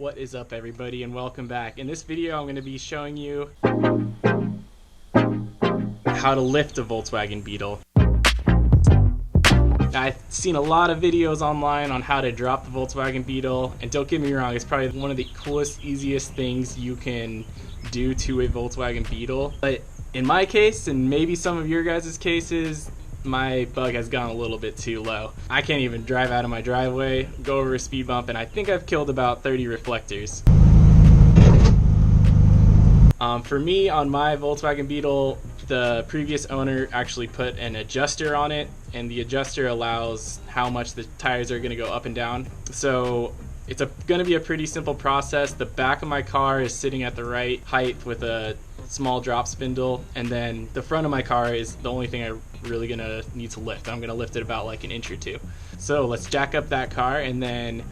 What is up, everybody, and welcome back. In this video I'm going to be showing you how to lift a Volkswagen Beetle. Now, I've seen a lot of videos online on how to drop the Volkswagen Beetle, and don't get me wrong, it's probably one of the coolest, easiest things you can do to a Volkswagen Beetle. But in my case, and maybe some of your guys' cases, my bug has gone a little bit too low. I can't even drive out of my driveway, go over a speed bump, and I think I've killed about 30 reflectors. For me, on my Volkswagen Beetle, the previous owner actually put an adjuster on it, and the adjuster allows how much the tires are going to go up and down. So it's going to be a pretty simple process. The back of my car is sitting at the right height with a small drop spindle, and then the front of my car is the only thing I'm really going to need to lift. I'm going to lift it about like an inch or two. So let's jack up that car, and then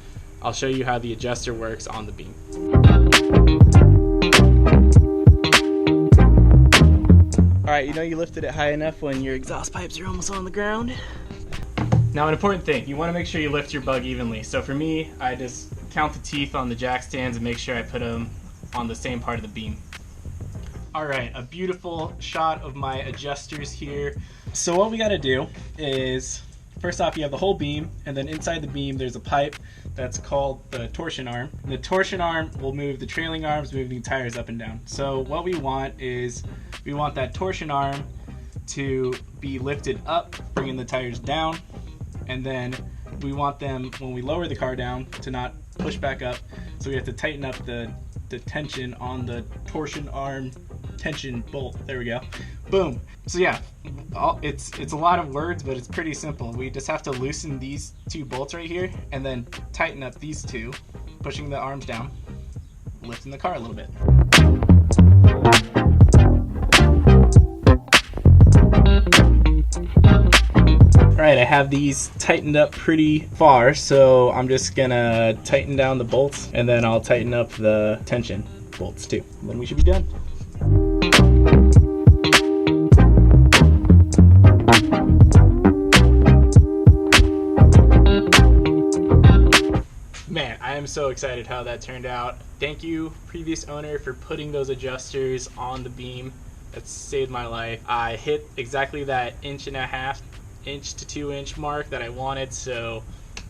I'll show you how the adjuster works on the beam. Alright, you know you lifted it high enough when your exhaust pipes are almost on the ground. Now, an important thing, you want to make sure you lift your bug evenly. So for me, I just count the teeth on the jack stands and make sure I put them on the same part of the beam. Alright, a beautiful shot of my adjusters here. So what we got to do is, first off, you have the whole beam, and then inside the beam there's a pipe that's called the torsion arm. And the torsion arm will move the trailing arms, moving tires up and down. So what we want is, we want that torsion arm to be lifted up, bringing the tires down, and then we want them, when we lower the car down, to not push back up. So we have to tighten up the tension on the torsion arm tension bolt. There we go. Boom. So yeah, it's a lot of words, but it's pretty simple. We just have to loosen these two bolts right here and then tighten up these two, pushing the arms down, lifting the car a little bit. Alright, I have these tightened up pretty far, so I'm just gonna tighten down the bolts, and then I'll tighten up the tension bolts too. And then we should be done. Man, I am so excited how that turned out. Thank you, previous owner, for putting those adjusters on the beam. That saved my life. I hit exactly that inch to 2 inch mark that I wanted, so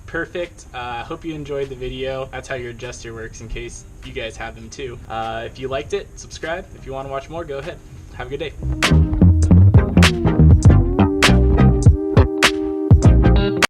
perfect. I hope you enjoyed the video. That's how your adjuster works, in case you guys have them too. If you liked it, subscribe. If you want to watch more, go ahead. Have a good day.